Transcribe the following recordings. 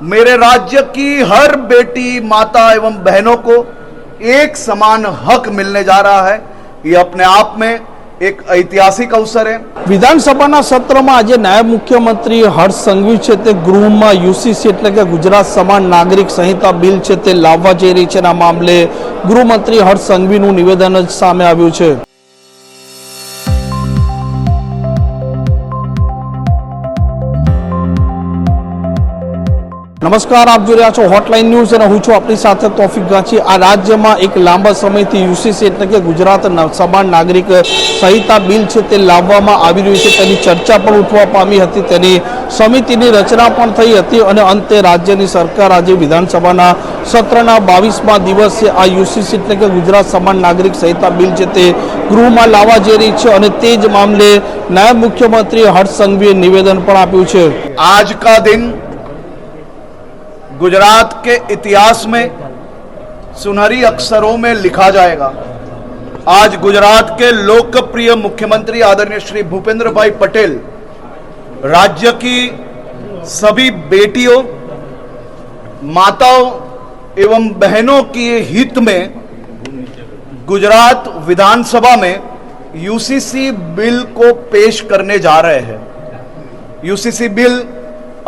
मेरे राज्य की हर बेटी, माता एवं बहनों को एक समान हक मिलने जा रहा है। ये अपने आप में एक ऐतिहासिक अवसर है। विधानसभा सत्र में आज नायब मुख्यमंत्री हर्ष संघवी है ते गृह में यूसीसी एटले के गुजरात समान नागरिक संहिता बिल है ते लाववा जई रही है। आ मामले गृहमंत्री हर्ष संघवीનું निवेदन सामे આવ્યું છે। नमस्कार, आप जो रहा छो हॉटलाइन न्यूज और हूँ छूं आपनी साथे तौफिक गांची। आ राज्य में एक लांबा समय थी यूसीसी एटले के गुजरात समान नागरिक संहिता बिल है ते लाववामां आवी रह्युं छे। तेनी चर्चा पण उठवा पामी हती, तेनी समितिनी रचना पण थई हती अने अंते राज्यनी सरकार आज विधानसभाना सत्रना 22मा दिवसे आ यूसीसी एटले के गुजरात समान नागरिक संहिता बिल है ते गृहमां लाववा जई रही है अने ते ज मामले नायब मुख्यमंत्री हर्ष संघवीए निवेदन पण आप्युं छे। आज का दिन गुजरात के इतिहास में सुनहरी अक्षरों में लिखा जाएगा। आज गुजरात के लोकप्रिय मुख्यमंत्री आदरणीय श्री भूपेंद्र भाई पटेल राज्य की सभी बेटियों, माताओं एवं बहनों के हित में गुजरात विधानसभा में यूसीसी बिल को पेश करने जा रहे हैं। यूसीसी बिल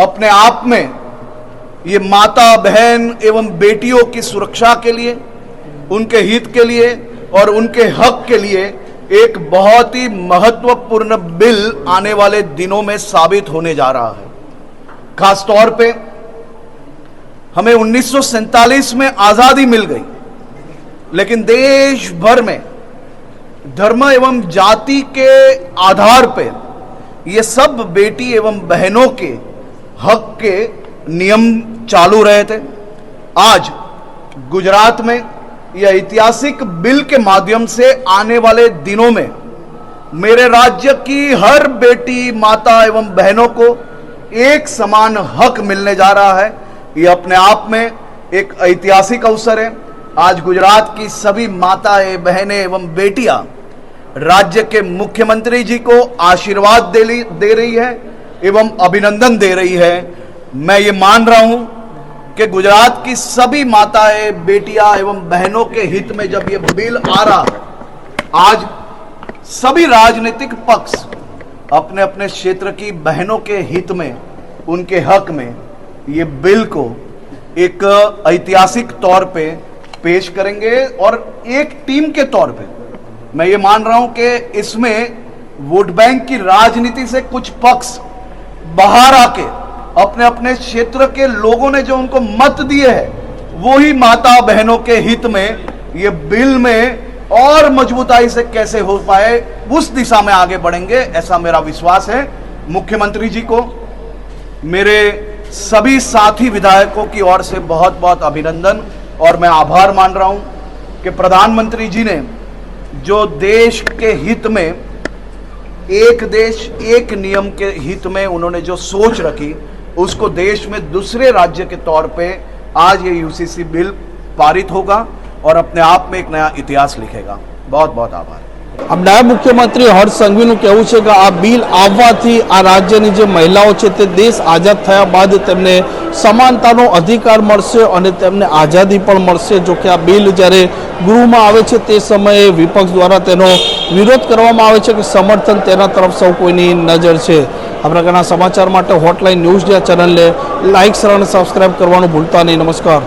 अपने आप में ये माता, बहन एवं बेटियों की सुरक्षा के लिए, उनके हित के लिए और उनके हक के लिए एक बहुत ही महत्वपूर्ण बिल आने वाले दिनों में साबित होने जा रहा है। खास तौर पे हमें 1947 में आजादी मिल गई, लेकिन देश भर में धर्म एवं जाति के आधार पे ये सब बेटी एवं बहनों के हक के नियम चालू रहे थे। आज गुजरात में यह ऐतिहासिक बिल के माध्यम से आने वाले दिनों में मेरे राज्य की हर बेटी, माता एवं बहनों को एक समान हक मिलने जा रहा है। यह अपने आप में एक ऐतिहासिक अवसर है। आज गुजरात की सभी माताएं, बहनें एवं बेटियां राज्य के मुख्यमंत्री जी को आशीर्वाद दे रही है एवं अभिनंदन दे रही है। मैं ये मान रहा हूं कि गुजरात की सभी माताएं, बेटियां एवं बहनों के हित में जब ये बिल आ रहा है, आज सभी राजनीतिक पक्ष अपने अपने क्षेत्र की बहनों के हित में, उनके हक में ये बिल को एक ऐतिहासिक तौर पे पेश करेंगे। और एक टीम के तौर पे मैं ये मान रहा हूं कि इसमें वोट बैंक की राजनीति से कुछ पक्ष बाहर आके अपने अपने क्षेत्र के लोगों ने जो उनको मत दिए हैं, वो ही माता बहनों के हित में ये बिल में और मजबूताई से कैसे हो पाए उस दिशा में आगे बढ़ेंगे, ऐसा मेरा विश्वास है। मुख्यमंत्री जी को, मेरे सभी साथी विधायकों की ओर से बहुत बहुत अभिनंदन और मैं आभार मान रहा हूं कि प्रधानमंत्री जी ने जो देश के हित में, एक देश एक नियम के हित में उन्होंने जो सोच रखी, उसको देश में दूसरे राज्य के तौर पे आज ये यूसीसी बिल पारित होगा और अपने आप में एक नया इतिहास लिखेगा। बहुत बहुत आभार। अब नायब मुख्यमंत्री हर्ष संघवीનું કહેવું છે કે આ બિલ આવવાથી આ રાજ્યની જે મહિલાઓ છે તે દેશ આઝાદ થયા બાદ તેમને સમાનતાનો અધિકાર મળશે અને તેમને આઝાદી પણ મળશે। જો કે આ બિલ જ્યારે ગૃહમાં આવે છે તે સમયે વિપક્ષ દ્વારા તેનો વિરોધ કરવામાં આવે છે કે સમર્થન તેના તરફ સૌ કોઈની નજર છે। આ પ્રકારના સમાચાર માટે હોટલાઇન ન્યૂઝ ચેનલને લાઇક, શેર અને સબસ્ક્રાઇબ કરવાનું ભૂલતા નહીં। નમસ્કાર।